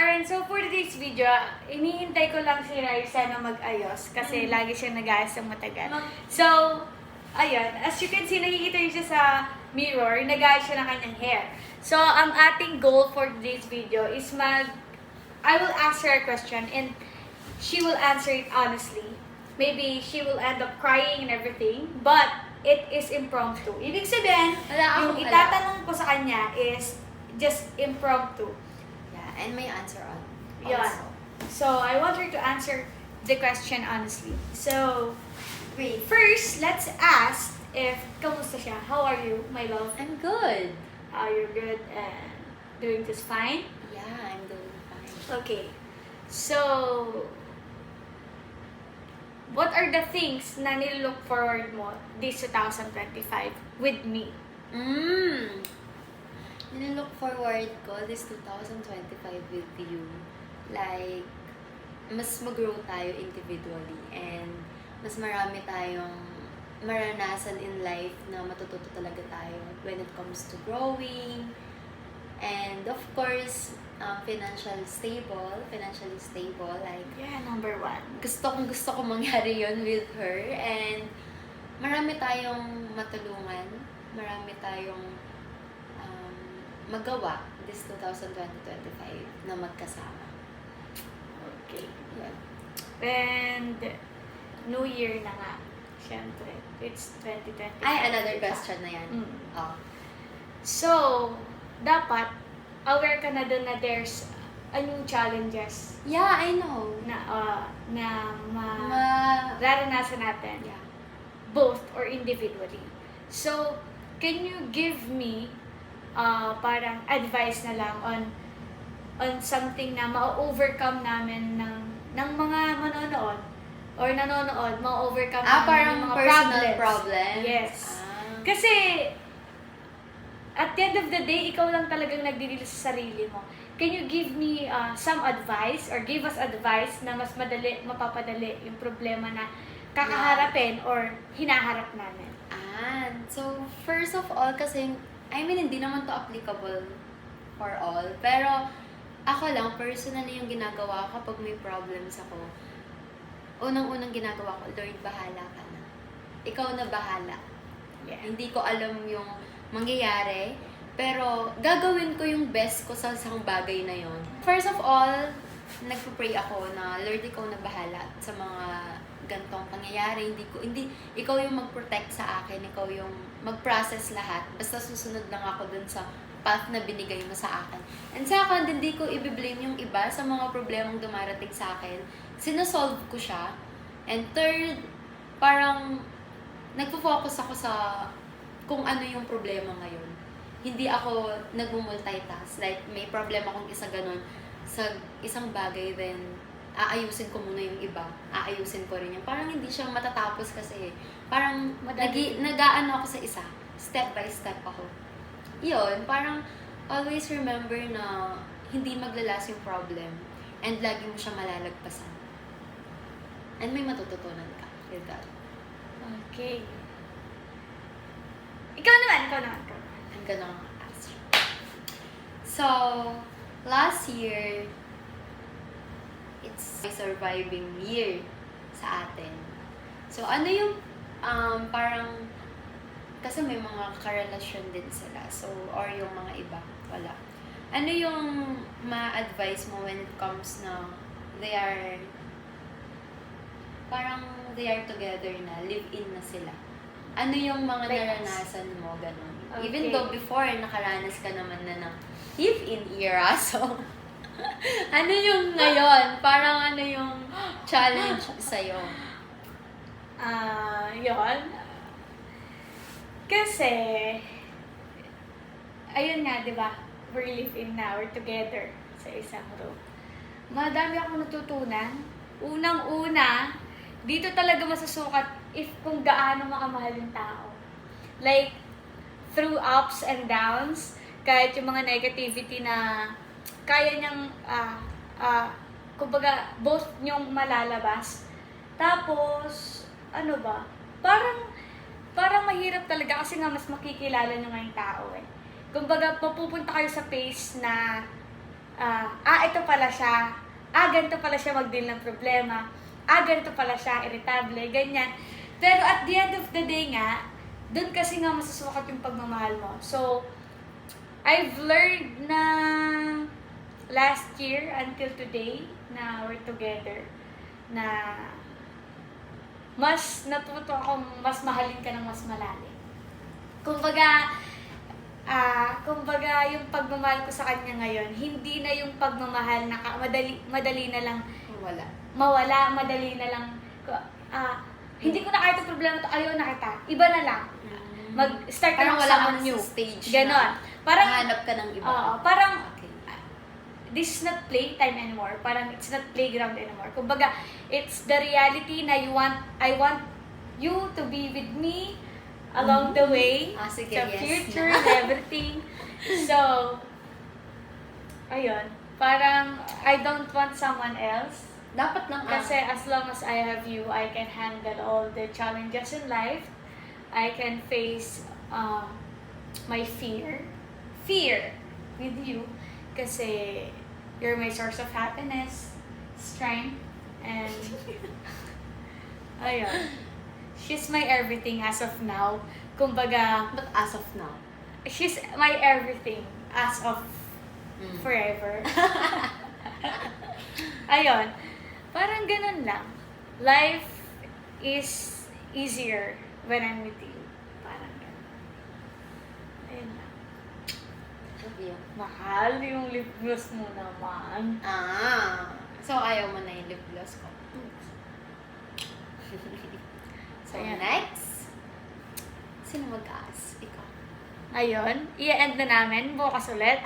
Alright, so for today's video, inihintay ko lang si Raisa na mag-ayos kasi lagi siya nag-aayos ng matagal. So, ayun, as you can see, nakikita niyo siya sa mirror, nag-aayos siya ng kanyang hair. So, ang ating goal for today's video is I will ask her a question and she will answer it honestly. Maybe she will end up crying and everything, but it is impromptu. Ibig sabihin, yung itatanong ko sa kanya is just impromptu. Yeah, and may answer on. Yeah. Also. So, I want her to answer the question honestly. So, Great. first, let's ask if, kamusta siya? How are you, my love? I'm good. You're good and doing just fine? Yeah, I'm doing fine. Okay. So, what are the things na nilook forward mo this 2025 with me? Nilook forward ko this 2025 with you. Like, mas mag-grow tayo individually and mas marami tayong maranasan in life na matututo talaga tayo when it comes to growing and of course financially stable, like Yeah, number one. gusto ko mangyari yon with her and marami tayong matulungan, marami tayong magawa this 2025 na magkasama. Okay. Yeah. And, New Year na nga. Siyempre, it's 2025. Ay, another question na yan. Mm. Oh. So, dapat, aware ka na dun na there's a new challenges Yeah, I know. na Ma- raranasan natin. yeah. Both or individually. So, can you give me parang advice na lang on something na ma-overcome namin ng mga manonood or nanonood, ma-overcome namin Parang yung mga personal problems. Yes. Kasi, at the end of the day, ikaw lang talagang nagdidil sa sarili mo. Can you give me some advice or give us advice na mas mapapadali yung problema na kakaharapin or hinaharap namin? So, first of all, kasi, hindi naman to applicable for all. Pero, ako lang, personally, yung ginagawa ko kapag may problems ako, unang-unang ginagawa ko, Lord, bahala ka na. Ikaw na bahala. Yeah. Hindi ko alam yung mangyayari, pero gagawin ko yung best ko sa isang bagay na yon. First of all, nagpo-pray ako na, Lord, ikaw na bahala sa mga gantong pangyayari. Hindi, ikaw yung mag-protect sa akin, ikaw yung mag-process lahat. Basta susunod lang ako dun sa path na binigay mo sa akin. And second, hindi ko i-blame yung iba sa mga problemang dumarating sa akin. Sinosolve ko siya. And third, parang nagpo-focus ako sa kung ano yung problema ngayon. Hindi ako nag-multitask. Like, may problema akong isa ganun sa isang bagay, then aayusin ko muna yung iba. Aayusin ko rin yung parang hindi siya matatapos kasi parang nag-aano ako sa isa. Step by step ako. Yun, parang always remember na hindi maglalas yung problem and lagi mo siya malalagpasan. And may matututunan ka with that. Okay. Ikaw naman. I'm gonna ask you. So, last year, it's a surviving year sa atin. So, ano yung parang, kasi may mga karelasyon din sila. So, or yung mga iba, wala. Ano yung ma-advise mo when it comes na they are together na, live-in na sila? Ano yung mga Like naranasan mo, ganun? Okay. Even though before, nakaranas ka naman na ng live-in era, so, ano yung ngayon? Parang ano yung challenge sa'yo? Yun. Kasi, ayun nga, di ba? We're live-in na, we're together sa isang room. Madami akong natutunan. Unang-una, dito talaga masusukat if kung gaano makamahal yung tao. Like, through ups and downs, kahit yung mga negativity na kaya niyang, kumbaga, both niyong malalabas. Tapos, ano ba? Parang mahirap talaga kasi nga mas makikilala niyo nga yung tao eh. Kumbaga, mapupunta kayo sa phase na ito pala siya, ganito pala siya mag-deal ng problema, ganito pala siya, irritable, ganyan. Pero at the end of the day nga, dun kasi nga masusukat yung pagmamahal mo. So, I've learned na last year until today na we're together, na mas natuto akong mas mahalin ka ng mas malalim. Kumbaga yung pagmamahal ko sa kanya ngayon, hindi na yung pagmamahal na madali na lang mawala, madali na lang, hindi ko na kahit yung problema to, ayaw na kita, iba na lang. Mag-start ka Parang ng wala someone kang new. stage Ganon. na Parang, hanap ka ng iba. parang, Okay. this is not playtime anymore. Parang it's not playground anymore. Kumbaga, it's the reality na I want you to be with me along the way, Sige, sa yes. future, and everything. So, ayun. Parang, I don't want someone else. Dapat lang Kasi as long as I have you, I can handle all the challenges in life. I can face my fear with you. Kasi you're my source of happiness, strength, and ayun. She's my everything as of now. Kumbaga, But as of now, she's my everything as of forever. Ayun. Parang ganun lang. Life is easier when I'm with you. Parang ganun. Ayun lang. love you. Mahal yung lip gloss mo naman. So ayaw mo na yung lip gloss ko. So Ayan. next, sino mag-aas? Ikaw. Ayun. I-end na namin. Bukas ulit.